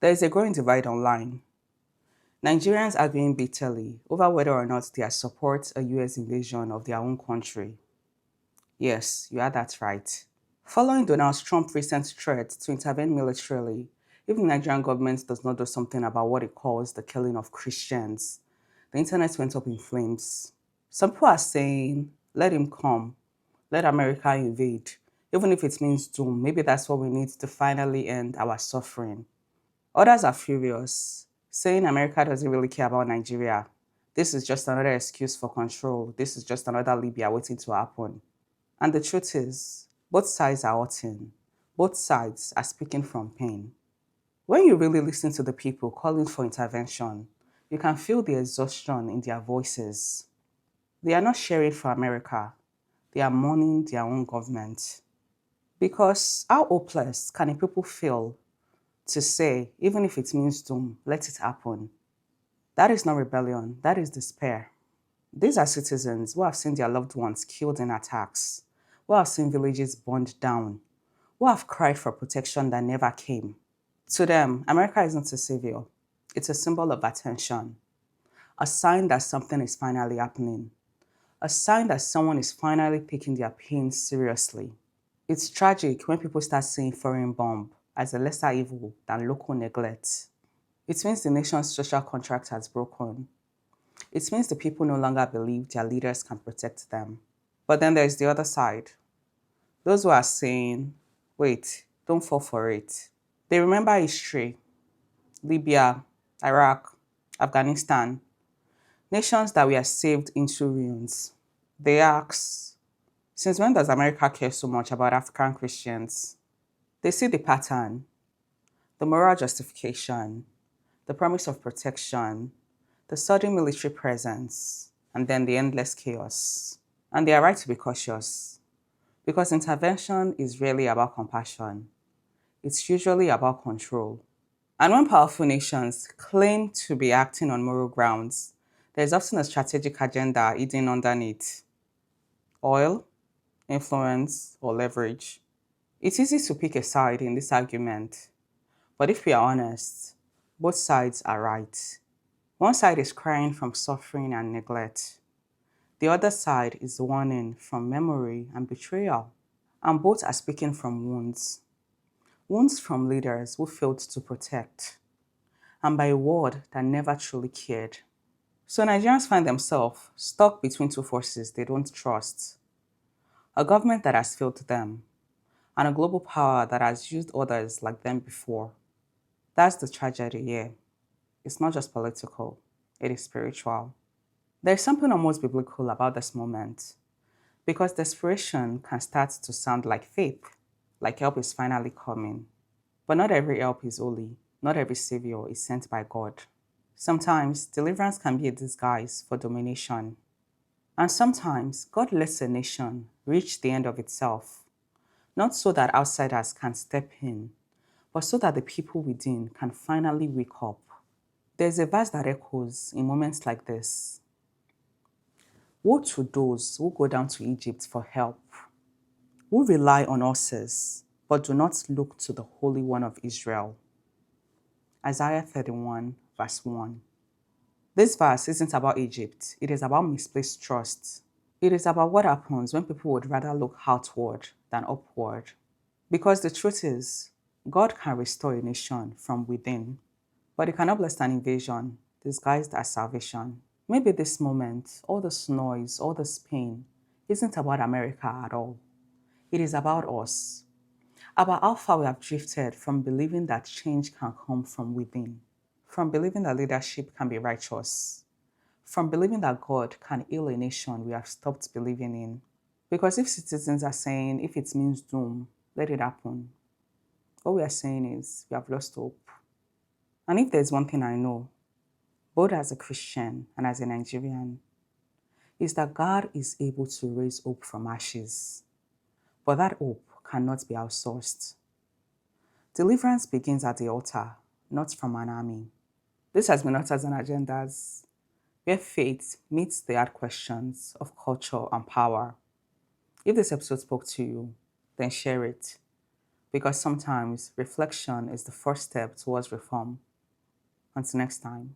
There is a growing divide online. Nigerians arguing bitterly over whether or not they support a US invasion of their own country. Yes, you had that right. Following Donald Trump's recent threat to intervene militarily, if the Nigerian government does not do something about what it calls the killing of Christians, the internet went up in flames. Some people are saying, let him come, let America invade, even if it means doom. Maybe that's what we need to finally end our suffering. Others are furious, saying America doesn't really care about Nigeria. This is just another excuse for control. This is just another Libya waiting to happen. And the truth is, both sides are hurting. Both sides are speaking from pain. When you really listen to the people calling for intervention, you can feel the exhaustion in their voices. They are not cheering for America. They are mourning their own government. Because how hopeless can a people feel to say, even if it means doom, let it happen? That is not rebellion, that is despair. These are citizens who have seen their loved ones killed in attacks, who have seen villages burned down, who have cried for protection that never came. To them, America isn't a savior. It's a symbol of attention, a sign that something is finally happening, a sign that someone is finally taking their pain seriously. It's tragic when people start seeing foreign bomb as a lesser evil than local neglect. It means the nation's social contract has broken. It means the people no longer believe their leaders can protect them. But then there's the other side. Those who are saying, wait, don't fall for it. They remember history, Libya, Iraq, Afghanistan, nations that were saved into ruins. They ask, since when does America care so much about African Christians? They see the pattern, the moral justification, the promise of protection, the sudden military presence, and then the endless chaos. And they are right to be cautious, because intervention is rarely about compassion. It's usually about control. And when powerful nations claim to be acting on moral grounds, there's often a strategic agenda hidden underneath: oil, influence, or leverage. It's easy to pick a side in this argument, but if we are honest, both sides are right. One side is crying from suffering and neglect. The other side is warning from memory and betrayal. And both are speaking from wounds. Wounds from leaders who failed to protect, and by a world that never truly cared. So Nigerians find themselves stuck between two forces they don't trust: a government that has failed them, and a global power that has used others like them before. That's the tragedy here. It's not just political, it is spiritual. There's something almost biblical about this moment, because desperation can start to sound like faith, like help is finally coming. But not every help is holy, not every savior is sent by God. Sometimes deliverance can be a disguise for domination. And sometimes God lets a nation reach the end of itself, not so that outsiders can step in, but so that the people within can finally wake up. There's a verse that echoes in moments like this: woe to those who go down to Egypt for help, who rely on horses, but do not look to the Holy One of Israel. Isaiah 31, verse 1. This verse isn't about Egypt, it is about misplaced trust. It is about what happens when people would rather look outward than upward. Because the truth is, God can restore a nation from within, but He cannot bless an invasion disguised as salvation. Maybe this moment, all this noise, all this pain, isn't about America at all. It is about us, about how far we have drifted from believing that change can come from within, from believing that leadership can be righteous, from believing that God can heal a nation we have stopped believing in. Because if citizens are saying, if it means doom, let it happen, what we are saying is we have lost hope. And if there's one thing I know, both as a Christian and as a Nigerian, is that God is able to raise hope from ashes. But that hope cannot be outsourced. Deliverance begins at the altar, not from an army. This has been Utters and Agendas, where faith meets the hard questions of culture and power. If this episode spoke to you, then share it because sometimes reflection is the first step towards reform. Until next time.